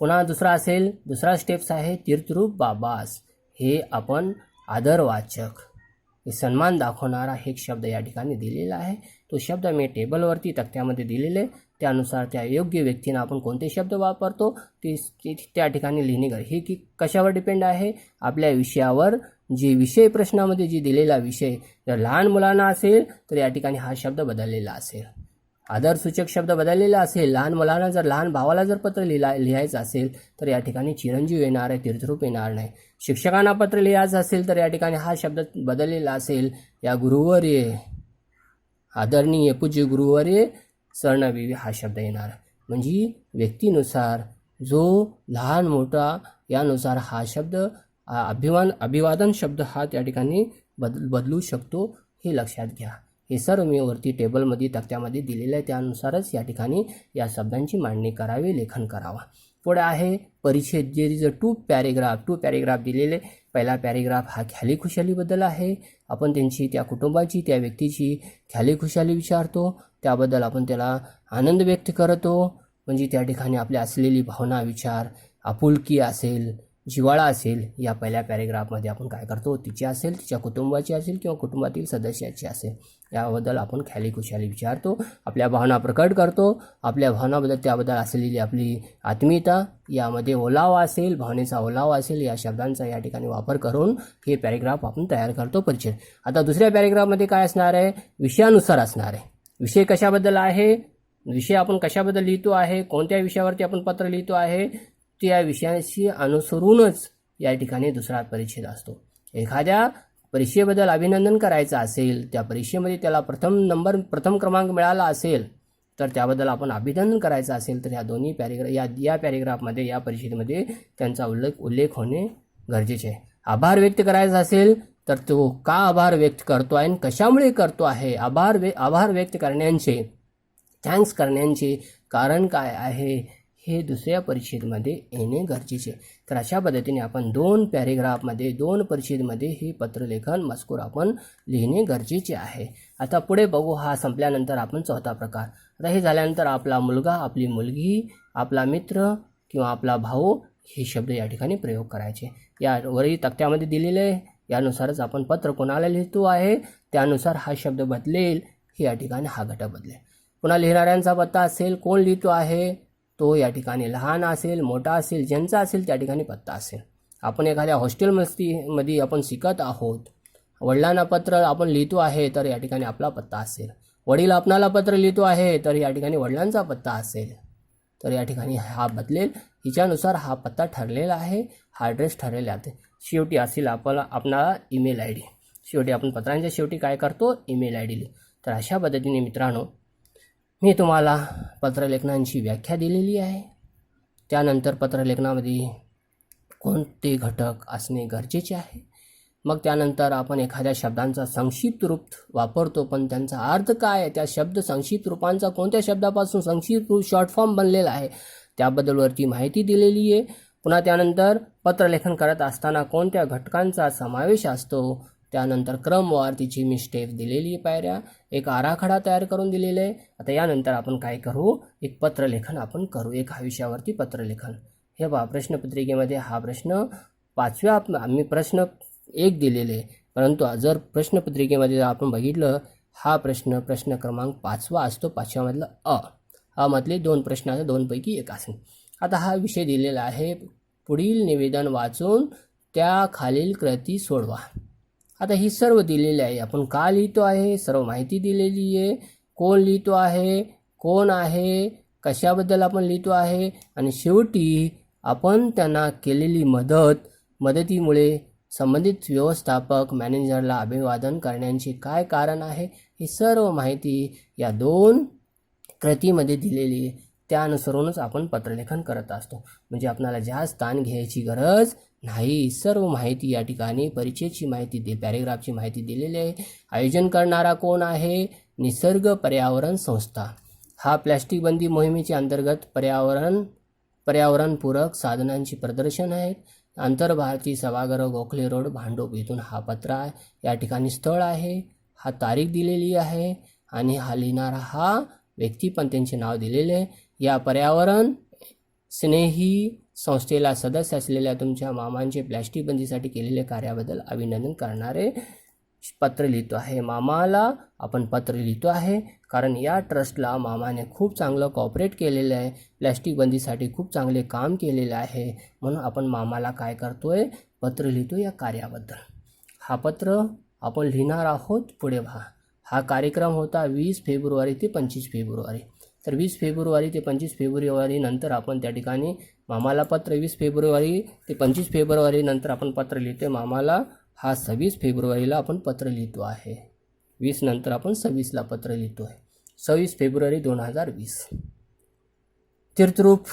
पुन्हा दुसरा स्टेप्स आहे तीर्थरूप बाबास. हे आपण आदरवाचक, हे सन्मान दाखवणारा एक शब्द या ठिकाणी दिलेला आहे. तो शब्द मी टेबलवरती तक्त्यामध्ये दिलेले. त्यानुसार त्या योग्य व्यक्तीनं आपण कोणते शब्द वापरतो ते त्या ठिकाणी लिहिणे हे की कशावर डिपेंड आहे, आपल्या विषयावर. जे विषय प्रश्नामध्ये जे दिलेला विषय जर लहान मुलांना असेल तर या ठिकाणी हा शब्द बदललेला असेल. आदरसूचक शब्द बदललेला असेल. लहान मुलांना जर लहान भावाला जर पत्र लिहायचं असेल तर या ठिकाणी चिरंजीव येणार आहे, तीर्थरूप येणार नाही. शिक्षकांना पत्र लिहायचं असेल तर या ठिकाणी हा शब्द बदललेला असेल. या गुरुवर्य, आदरणीय पूज्य गुरुवर्य सरनविवी हा शब्द येणार. म्हणजे व्यक्तीनुसार जो लहान मोठा यानुसार हा शब्द अभिवादन शब्द हा त्या ठिकाणी बदलू शकतो. हे लक्षात घ्या. हे सर्व मी वरती टेबलमध्ये तक्त्यामध्ये दिलेलं आहे. त्यानुसारच या ठिकाणी या शब्दांची मांडणी करावी, लेखन करावा. पुढे आहे परिच्छेद. जे 2 पॅरेग्राफ दिलेले. पहिला पॅरेग्राफ हा ख्याली खुशालीबद्दल आहे. आपण त्यांची, त्या कुटुंबाची, त्या व्यक्तीची ख्याली खुशाली विचारतो. त्याबद्दल आपण त्याला आनंद व्यक्त करतो. म्हणजे त्या ठिकाणी आपल्या असलेली भावना, विचार, आपुलकी असेल, जिव्हाळा असेल, या पहिल्या पॅरेग्राफमध्ये आपण काय करतो, तिची असेल, तिच्या कुटुंबाची असेल किंवा कुटुंबातील सदस्याची असेल, याबद्दल आपण ख्याली खुशाली विचारतो. आपल्या भावना प्रकट करतो. आपल्या भावनाबद्दल, त्याबद्दल असलेली आपली आत्मीयता, यामध्ये ओलावा असेल, भावनेचा ओलावा असेल, या शब्दांचा या ठिकाणी वापर करून हे पॅरेग्राफ आपण तयार करतो. परिचय. आता दुसऱ्या पॅरेग्राफमध्ये काय असणार आहे, विषयानुसार असणार आहे. विषय कशाबद्दल आहे, विषय आपण कशाबद्दल लिहितो आहे, कोणत्या विषयावरती आपण पत्र लिहितो आहे, त्या विषयाशी अनुसरूनच या ठिकाणी दुसरा परिच्छेद असतो. एखाद्या परीक्षेबद्दल अभिनंदन करायचं असेल, त्या परीक्षेमध्ये त्याला प्रथम क्रमांक मिळाला असेल तर त्याबद्दल आपण अभिनंदन करायचं असेल तर या दोन्ही या पॅरेग्राफमध्ये, या परिच्छेदामध्ये त्यांचा उल्लेख होणे गरजेचे आहे. आभार व्यक्त करायचा असेल तर तो का आभार व्यक्त करतो आहे आणि कशामुळे करतो आहे, आभार व्यक्त करण्याचे, थँक्स करण्याचे कारण काय आहे, हे दुसऱ्या परिच्छेदमध्ये येणे गरजेचे. तर अशा पद्धतीने आपण 2 पॅरेग्राफमध्ये, 2 परिच्छेदमध्ये हे पत्रलेखन मजकूर आपण लिहिणे गरजेचे आहे. आता पुढे बघू. हा संपल्यानंतर आपण चौथा प्रकार. आता हे झाल्यानंतर आपला मुलगा, आपली मुलगी, आपला मित्र किंवा आपला भाऊ हे शब्द या ठिकाणी प्रयोग करायचे. यावरही तक्त्यामध्ये दिलेले आहे. यानुसारच आपण पत्र कोणाला लिहितो आहे त्यानुसार हा शब्द बदलेल. हे या ठिकाणी हा घटक बदलेल. पुन्हा लिहिणाऱ्यांचा पत्ता असेल, कोण लिहितो आहे तो या ठिकाणी लहान असेल, मोठा असेल, ज्यांचा असेल त्या ठिकाणी पत्ता असेल. आपण एखाद्या हॉस्टेलमध्ये आपण शिकत आहोत, वडिलांना पत्र आपण लिहितो आहे तर या ठिकाणी आपला पत्ता असेल. वडील आपणाला पत्र लिहितो आहे तर या ठिकाणी वडिलांचा पत्ता असेल. तर या ठिकाणी हा बदलेल. हिच्यानुसार हा पत्ता ठरलेला आहे, हा ॲड्रेस ठरलेला आहे. शेवटी असेल आपणाला ईमेल आय डी. शेवटी आपण पत्रांच्या शेवटी काय करतो, ईमेल आय डी लिहितो. तर अशा पद्धतीने मित्रांनो मी तुम्हाला पत्रलेखनांची व्याख्या दिलेली आहे. त्यानंतर पत्रलेखनामध्ये कोणते घटक असणे गरजेचे आहे. मग त्यानंतर आपण एखाद्या शब्दांचा संक्षिप्त रूप वापरतो, पण त्यांचा अर्थ काय आहे, त्या शब्द संक्षिप्त रूपांचा कोणत्या शब्दापासून संक्षिप्त रूप शॉर्ट फॉर्म बनलेला आहे त्याबद्दलवरती माहिती दिलेली आहे. पुन्हा त्यानंतर पत्रलेखन करत असताना कोणत्या घटकांचा समावेश असतो, त्यानंतर क्रमवार तिची मी स्टेप दिलेली आहे, पायऱ्या, एक आराखडा तयार करून दिलेला आहे. आता यानंतर आपण काय करू, एक पत्रलेखन आपण करू, एका विषयावरती पत्रलेखन. हे पहा, प्रश्नपत्रिकेमध्ये हा प्रश्न 5व्या आम्ही प्रश्न 1 दिलेले आहे, परंतु जर प्रश्नपत्रिकेमध्ये आपण बघितलं हा प्रश्न क्रमांक 5वा असतो. 5व्यामधला अ मधले 2 प्रश्नाचा 2 पैकी 1 असेल. आता हा विषय दिलेला आहे. पुढील निवेदन वाचून त्या खालील कृती सोडवा. आता ही सर्व दिलेली आहे. आपण का लिहितो आहे, सर्व माहिती दिलेली आहे. कोण लिहितो आहे, कोण आहे, कशाबद्दल आपण लिहितो आहे, आणि शेवटी आपण त्यांना केलेली मदतीमुळे संबंधित व्यवस्थापक मॅनेजरला अभिवादन करण्याचे काय कारण आहे, ही सर्व माहिती या 2 कृतीमध्ये दिलेली आहे. त्यानुसारूनच आपण पत्रलेखन करत असतो. म्हणजे आपल्याला जास्त ताण घ्यायची गरज नाही. सर्व माहिती या ठिकाणी परिचयाची माहिती पॅरेग्राफची माहिती दिलेली आहे. आयोजन करणारा कोण आहे, निसर्ग पर्यावरण संस्था. हा प्लॅस्टिक बंदी मोहिमेच्या अंतर्गत पर्यावरणपूरक साधनांची प्रदर्शन आहेत. आंतरभारती सभागृह, गोखले रोड, भांडूप इथून हा पत्र या ठिकाणी स्थळ आहे. हा तारीख दिलेली आहे आणि हा लिहिणारा हा व्यक्ती पण त्यांचे नाव दिलेले आहे. या पर्यावरण स्नेही संस्थेला सदस्य असलेल्या तुमच्या मामांचे प्लॅस्टिक बंदीसाठी केलेल्या कार्याबद्दल अभिनंदन करणारे पत्र लिहितो आहे. मामाला आपण पत्र लिहितो आहे कारण या ट्रस्टला मामाने खूप चांगलं कॉपरेट केलेलं आहे. प्लॅस्टिक बंदीसाठी खूप चांगले काम केलेलं आहे. म्हणून आपण मामाला काय करतोय, पत्र लिहितो या कार्याबद्दल. हा पत्र आपण लिहिणार आहोत. पुढे पहा. हा कार्यक्रम होता 20 फेब्रुवारी ते 25 फेब्रुवारी. तर 20 फेब्रुवारी ते 25 फेब्रुवारी नंतर आपण त्या ठिकाणी मामाला पत्र, 20 फेब्रुवारी ते 25 फेब्रुवारी नंतर आपण पत्र लिहितो मामाला. हा 26 फेब्रुवारीला आपण पत्र लिहितो आहे. 20 नंतर आपण 26ला पत्र लिहितो आहे. 26 फेब्रुवारी 2020. तीर्थरूप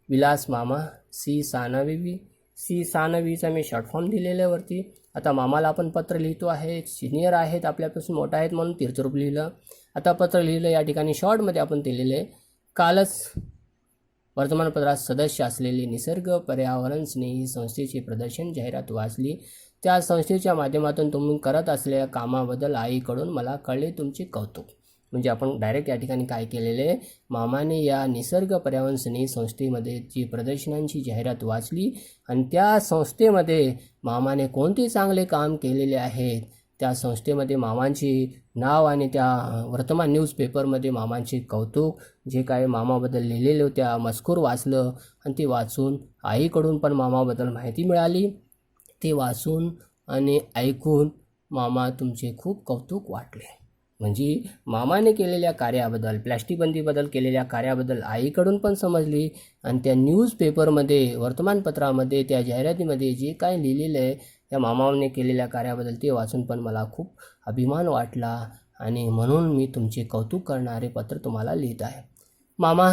विलास मामा सी सानवी. सी सानवीचा मी शॉर्ट फॉर्म दिलेल्या वरती. आता मामाला आपण पत्र लिहितो आहे. सिनियर आहेत, आपल्यापासून मोठा आहेत म्हणून तीर्थरूप लिहिलं. आता पत्र लिहिलं या ठिकाणी शॉर्टमध्ये आपण दिलेले. कालच वर्तमानपत्रात सदस्य असलेली निसर्ग पर्यावरण स्नेही संस्थेची प्रदर्शन जाहिरात वाचली. त्या संस्थेच्या माध्यमातून तुम्ही करत असलेल्या कामाबद्दल आईकडून मला कळले तुमचे कौतुक. म्हणजे आपण डायरेक्ट या ठिकाणी काय केलेले, मामाने या निसर्ग पर्यावरण स्नेही संस्थेमध्ये जी प्रदर्शनांची जाहिरात वाचली आणि त्या संस्थेमध्ये मामाने कोणते चांगले काम केलेले आहेत, त्या संस्थेमध्ये मामांची नाव आणि त्या वर्तमान न्यूजपेपरमध्ये मामांचे कौतुक, जे काय मामाबद्दल लिहिलेलं त्या मजकूर वाचलं आणि ते वाचून आईकडून पण मामाबद्दल माहिती मिळाली. ते वाचून आणि ऐकून मामा तुमचे खूप कौतुक वाटले. म्हणजे मामाने केलेल्या कार्याबद्दल, प्लॅस्टिक बंदीबद्दल केलेल्या कार्याबद्दल आईकडून पण समजली आणि त्या न्यूजपेपरमध्ये वर्तमानपत्रामध्ये त्या जाहिरातीमध्ये जे काय लिहिलेलं आहे त्या मामाने केलेल्या कार्याबद्दल ते वाचून पण मला खूप अभिमान वाटला आणि म्हणून मी तुमचे कौतुक करणारे पत्र तुम्हाला लिहित आहे. मामा,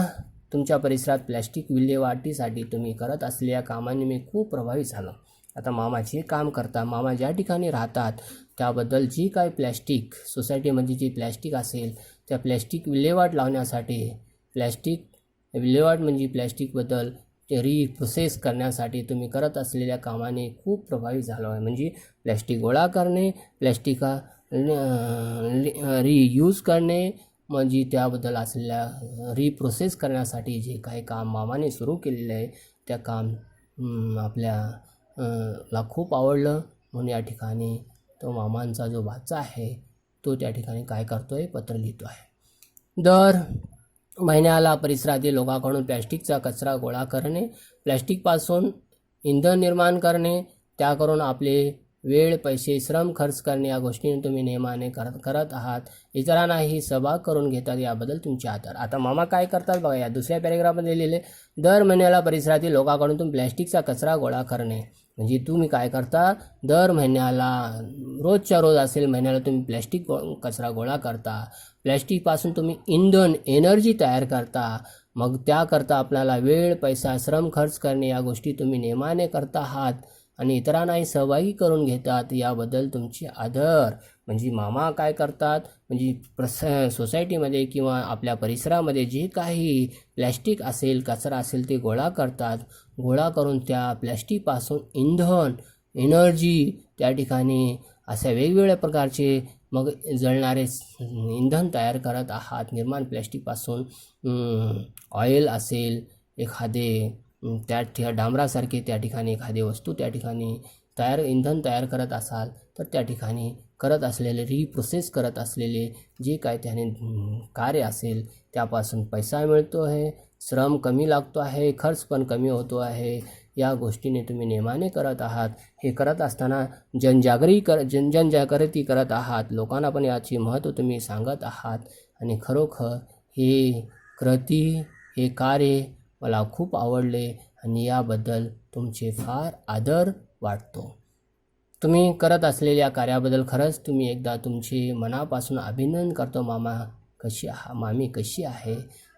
तुमच्या परिसरात प्लॅस्टिक विल्हेवाटीसाठी तुम्ही करत असलेल्या कामाने मी खूप प्रभावित झालो. आता मामा जे काम करता, मामा ज्या ठिकाणी राहतात त्याबद्दल जी काय प्लॅस्टिक सोसायटीमध्ये जी प्लॅस्टिक असेल त्या प्लॅस्टिक विल्हेवाट लावण्यासाठी, प्लॅस्टिक विल्हेवाट म्हणजे प्लॅस्टिकबद्दल ते रिप्रोसेस करण्यासाठी तुम्ही करत असलेल्या कामाने खूप प्रभावित झालो आहे. म्हणजे प्लॅस्टिक गोळा करणे, प्लॅस्टिक रियूज करणे, म्हणजे त्याबद्दल असलेल्या रिप्रोसेस करण्यासाठी जे काही काम मामाने सुरू केलेलं आहे त्या काम ला खूप आवडलं. म्हणून या ठिकाणी तो मामांचा जो भाचा आहे तो त्या ठिकाणी काय करतो आहे, पत्र लिहितो आहे. दर महिन्याला परिसरातील लोकांकडून प्लॅस्टिकचा कचरा गोळा करणे, प्लॅस्टिकपासून इंधन निर्माण करणे, त्याकरून आपले वेळ, पैसे, श्रम खर्च करणे या गोष्टी तुम्ही नेमाने करत आहात. इतरांनाही सहभाग करून घेतात, याबद्दल तुमचे आभार. आता मामा काय करतात बघा, या दुसऱ्या पॅरेग्राफमध्ये लिहिले, दर महिन्याला परिसरातील लोकांकडून तुम्ही प्लॅस्टिकचा कचरा गोळा करणे. म्हणजे तुम्ही काय करता, दर महिन्याला रोजच्या रोज असेल महिन्याला तुम्ही प्लॅस्टिक कचरा गोळा करता. प्लॅस्टिकपासून तुम्ही इंधन, एनर्जी तयार करता. मग त्याकरता आपल्याला वेळ, पैसा, श्रम खर्च करणे या गोष्टी तुम्ही नेमाने करता आहात आणि इतरांनाही सहभागी करून घेतात, याबद्दल तुमचे आदर. म्हणजे मामा काय करतात, म्हणजे सोसायटीमध्ये किंवा आपल्या परिसरामध्ये जे काही प्लॅस्टिक असेल, कचरा असेल ते गोळा करतात. गोळा करून त्या प्लॅस्टिकपासून इंधन, एनर्जी त्या ठिकाणी अशा वेगवेगळ्या प्रकारचे मग जळणारे इंधन तयार करत आहात. निर्माण प्लॅस्टिकपासून ऑइल असेल, एखादे त्या डांबरासारखे त्या ठिकाणी एखादी वस्तू त्या ठिकाणी इंधन तयार करत असाल तर त्या ठिकाणी करत असलेले, रिप्रोसेस करत असलेले जे काय त्याने कार्य असेल त्यापासून पैसा मिळतो आहे, श्रम कमी लागतो आहे, खर्च पण कमी होतो आहे. या गोष्टीने तुम्ही नेमाने करत आहात. हे करत असताना जनजागृती करत आहात. लोकांना पण याचे महत्त्व तुम्ही सांगत आहात. आणि खरोखर हे कृती, हे कार्य मला खूप आवडले आणि याबद्दल तुमचे फार आदर वाटतो. तुम्ही करत असलेल्या कार्याबद्दल खरंच तुम्ही एकदा तुमचे मनापासून अभिनंदन करतो. मामी कशी आहे,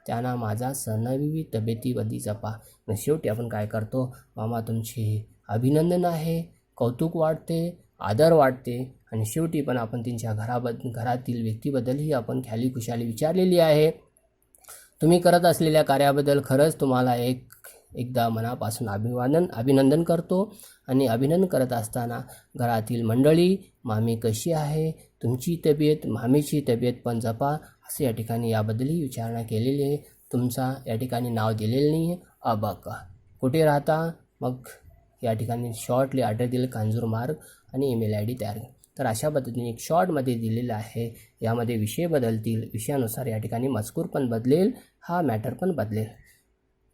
त्यांना माझा सणविवी तब्येतीबद्दल जपा. आणि शेवटी आपण काय करतो, मामा तुमचे अभिनंदन आहे, कौतुक वाटते, आदर वाटते. आणि शेवटी पण आपण त्यांच्या घरातील व्यक्तीबद्दलही आपण ख्याली खुशाली विचारलेली आहे. तुम्ही करत असलेल्या कार्याबद्दल खरंच तुम्हाला एकदा मनापासून अभिनंदन करतो. आणि अभिनंदन करत असताना घरातील मंडळी, मामी कशी आहे, तुमची तब्येत, मामीची तब्येत पण जपा, असे या ठिकाणी याबद्दलही विचारणा केलेली आहे. तुमचा या ठिकाणी नाव दिलेलं नाही आहे. अबाका कुठे राहता, मग या ठिकाणी शॉर्टली ॲड्रेस दिले, कांजूर मार्ग आणि ईमेल ID तयार. तर अशा पद्धतीने एक शॉर्टमध्ये दिलेलं आहे. यामध्ये विषय बदलतील, विषयानुसार या ठिकाणी मजकूर पण बदलेल, हा मॅटर पण बदलेल.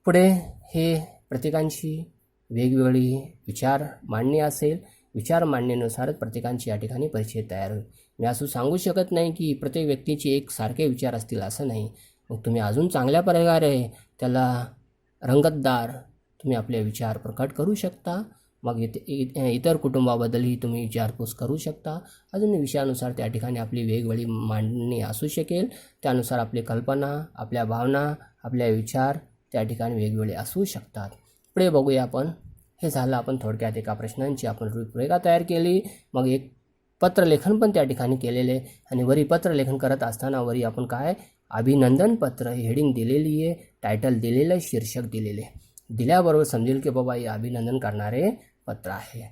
पुढे हे प्रत्येकांची वेगवेगळी विचार मांडणी असेल. विचार मांडणीनुसारच प्रत्येकांची या ठिकाणी परिचय तयार होईल. मी असं सांगू शकत नाही की प्रत्येक व्यक्तीचे एक सारखे विचार असतील, असं नाही. मग तुम्ही अजून चांगल्या प्रकारे त्याला रंगतदार तुम्ही आपले विचार प्रकट करू शकता. मग इतर कुटुंबाबद्दलही तुम्ही विचारपूस करू शकता. अजून विषयानुसार त्या ठिकाणी आपली वेगवेगळी मांडणी असू शकेल. त्यानुसार आपली कल्पना, आपल्या भावना, आपले विचार त्या ठिकाणी वेगवेगळे असू शकतात. पुढे बघूया आपण. हे झालं आपण थोडक्यात एका प्रश्नांची आपण रूपरेखा तयार केली. मग एक पत्रलेखन पण त्या ठिकाणी केलेले. आणि वरी पत्रलेखन करत असताना वरी आपण काय, अभिनंदन पत्र हेडिंग दिलेली आहे, टायटल दिलेलं आहे, शीर्षक दिलेले. दिल्याबरोबर समजेल की बाबा हे अभिनंदन करणारे पत्र आहे.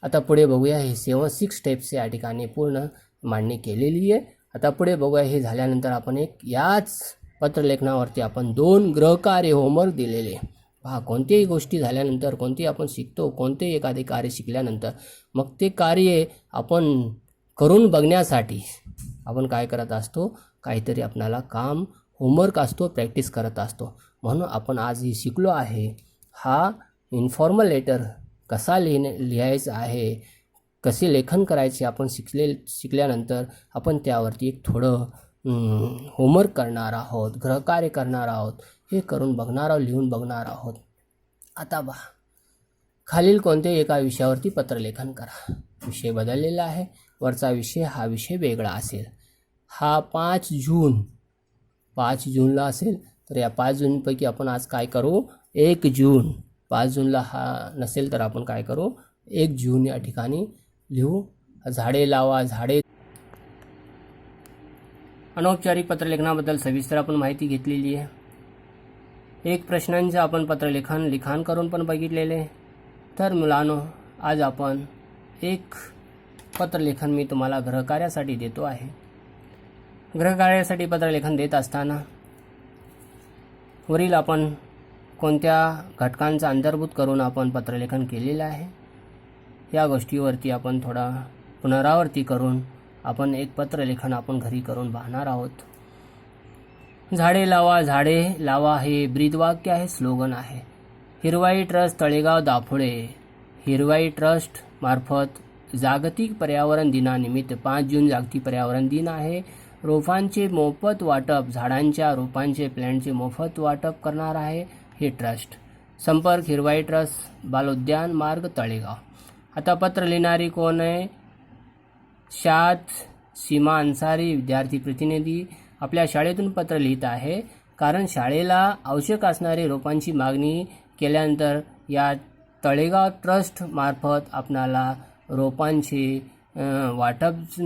आता पुढे बघूया. हे 6 स्टेप्स या ठिकाणी पूर्ण मांडणी केलेली आहे. आता पुढे बघूया. हे झाल्यानंतर आपण याच पत्रलेखनावरती आपण 2 गृहकार्य होमवर्क दिलेले. पहा, कोणत्याही गोष्टी झाल्यानंतर, कोणतेही आपण शिकतो, कोणतेही एखादे कार्य शिकल्यानंतर मग ते कार्य आपण करून बघण्यासाठी आपण काय करत असतो, काहीतरी आपल्याला काम, होमवर्क असतो, प्रॅक्टिस करत असतो. म्हणून आपण आज ही शिकलो आहे. हा इन्फॉर्मल लेटर कसा लिहायचा आहे, कसे लेखन करायचे आपण शिकल्यानंतर आपण त्यावरती एक थोडं होमवर्क करणार आहोत, गृहकार्य करणार आहोत. हे करून बघणार आहोत, लिहून बघणार आहोत. आता पहा, खालील कोणत्याही एका विषयावरती पत्रलेखन करा. विषय बदललेला आहे. वरचा विषय हा विषय वेगळा असेल. हा 5 जूनला असेल. तर या 5 जूनपैकी आपण आज काय करू, 1 जून. 5 जूनला हा नसेल तर आपण काय करू, 1 जून या ठिकाणी लिहू. झाडे लावा, झाडे. अनौपचारिक पत्रलेखनाबद्दल सविस्तर आपण माहिती घेतलेली आहे. एक प्रश्नांचं आपण लिखाण करून पण बघितलेले. तर मुलांनो, आज आपण एक पत्रलेखन मी तुम्हाला गृहकार्यासाठी देतो आहे. गृहकार्यासाठी पत्रलेखन देत असताना वरील आपण कोणत्या घटकांचा अंतर्भूत करून आपण पत्रलेखन केलेलं आहे, या गोष्टीवरती आपण थोडा पुनरावृत्ती करून आपण एक पत्रलेखन आपण घरी करून पाहणार आहोत. झाडे लावा, झाडे लावा हे ब्रीदवाक्य आहे, स्लोगन आहे. हिरवाई ट्रस्ट तळेगाव दाफोळे, हिरवाई ट्रस्ट मार्फत जागतिक पर्यावरण दिनानिमित्त 5 जून जागतिक पर्यावरण दिन आहे. रोपांचे मोफत वाटप, झाडांच्या रोपांचे प्लॅन्टचे मोफत वाटप करणार आहे हे ट्रस्ट. संपर्क हिरवाई ट्रस्ट, बालोद्यान मार्ग, तळेगाव. आता पत्र लिहिणारी कोण आहे, सीमा अन्सारी, विद्यार्थी प्रतिनिधी. आपल्या शाळेतून पत्र लिहित आहे कारण शाळेला आवश्यक असणारी रोपांची मागणी केल्यानंतर या तळेगाव ट्रस्ट मार्फत आपणाला रोपांचे वाटप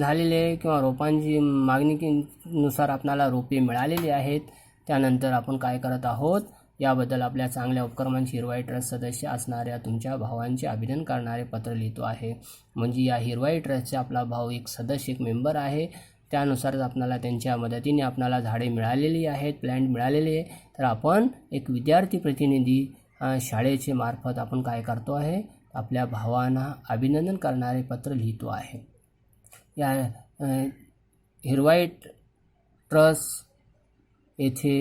झालेले किंवा रोपांची मागणीनुसार आपणाला रोपे मिळालेली आहेत. त्यानंतर आपण काय करत आहोत, याबद्दल आपल्या चांगल्या उपक्रमांची हिरवाई ट्रस्ट सदस्य असणाऱ्या तुमच्या भावांचे अभिनंदन करणारे पत्र लिहितो आहे. म्हणजे या हिरवाई ट्रस्टचा आपला भाऊ एक सदस्य, एक मेंबर आहे. त्यानुसारच आपल्याला त्यांच्या मदतीने आपल्याला झाडे मिळालेली आहेत, प्लॅन्ट मिळालेले आहे. तर आपण एक विद्यार्थी प्रतिनिधी शाळेचे मार्फत आपण काय करतो आहे, आपल्या भावांना अभिनंदन करणारे पत्र लिहितो आहे. या हिरवाई ट्रस्ट येथे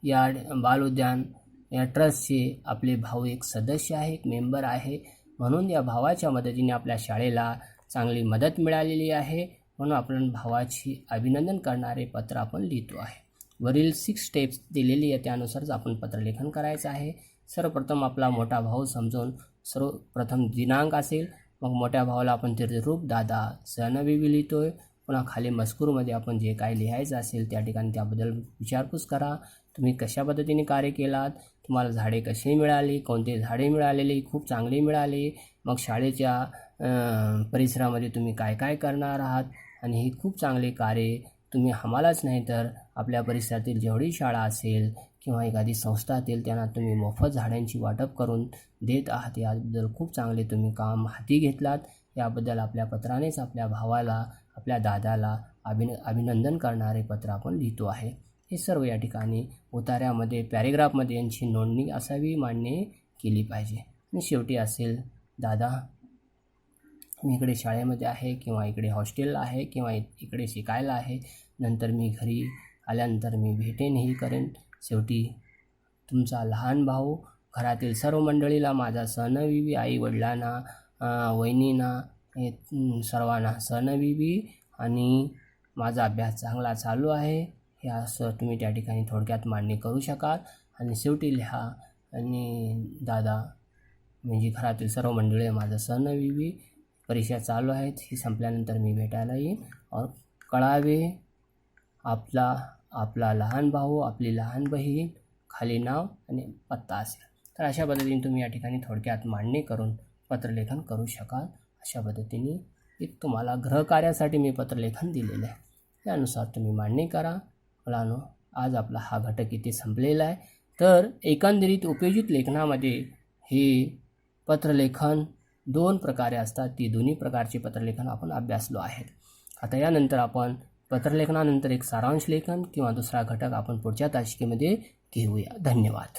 या बाल उद्यान या ट्रस्टचे आपले भाऊ एक सदस्य आहे, एक मेंबर आहे. म्हणून या भावाच्या मदतीने आपल्या शाळेला चांगली मदत मिळालेली आहे. म्हणून आपण भावाची अभिनंदन करणारे पत्र आपण लिहितो आहे. वरील 6 स्टेप्स दिलेली आहे, त्यानुसारच आपण पत्रलेखन करायचं आहे. सर्वप्रथम आपला मोठा भाऊ समजून सर्वप्रथम दिनांक असेल, मग मोठ्या भावाला आपण तीर्थरूप दादा सहनविवी लिहितोय. पुन्हा खाली मजकूरमध्ये आपण जे काय लिहायचं असेल त्या ठिकाणी त्याबद्दल विचारपूस करा. तुम्ही कशा पद्धतीने कार्य केलात, तुम्हाला झाडे कशी मिळाली, कोणते झाडे मिळालेली, खूप चांगली मिळाली, मग शाळेच्या परिसरामध्ये तुम्ही काय काय करणार आहात, आणि ही खूप चांगले कार्य तुम्ही आम्हालाच नाही तर आपल्या परिसरातील जेवढी शाळा असेल किंवा एखादी संस्था असेल त्यांना तुम्ही मोफत झाडांची वाटप करून देत आहात. याबद्दल खूप चांगले तुम्ही काम हाती घेतलात. याबद्दल आपल्या पत्रानेच आपल्या भावाला, आपल्या दादाला अभिनंदन करणारे पत्र आपण लिहितो आहे. हे सर्व या ठिकाणी उतार्यामध्ये पॅरेग्राफमध्ये यांची नोंदणी असावी, मान्य केली पाहिजे. आणि शेवटी असेल, दादा मी इकडे शाळेमध्ये आहे किंवा इकडे हॉस्टेलला आहे किंवा इकडे शिकायला आहे, नंतर मी घरी आल्यानंतर मी भेटेनही करेन. शेवटी तुमचा लहान भाऊ घरातील सर्व मंडळीला माझा सहनविवी, आई वडिलांना, वहिनींना, सर्वांना सहनविवी, आणि माझा अभ्यास चांगला चालू आहे हे असं तुम्ही त्या ठिकाणी थोडक्यात मान्य करू शकाल. आणि शेवटी लिहा, आणि दादा म्हणजे घरातील सर्व मंडळी माझा सहनविवी, परीक्षा चालू आहेत, ही संपल्यानंतर मी भेटायला येईन. और कळावे आपला लहान भाऊ, आपली लहान बहीण, खाली नाव आणि पत्ता असेल. तर अशा पद्धतीने तुम्ही या ठिकाणी थोडक्यात मांडणी करून पत्रलेखन करू शकाल. अशा पद्धतीने एक तुम्हाला गृहकार्यासाठी मी पत्रलेखन दिलेलं आहे, त्यानुसार तुम्ही मांडणी करा. मुलांनो, आज आपला हा घटक इथे संपलेला आहे. तर एकंदरीत उपयोजित लेखनामध्ये हे पत्रलेखन 2 प्रकारे असतात. ती दोन्ही प्रकारचे पत्रलेखन आपण अभ्यासलो आहे. आता यानंतर आपण पत्रलेखनानंतर एक सारांश लेखन किंवा दुसरा घटक आपण पुढच्या तासिकेमध्ये घेऊया. धन्यवाद.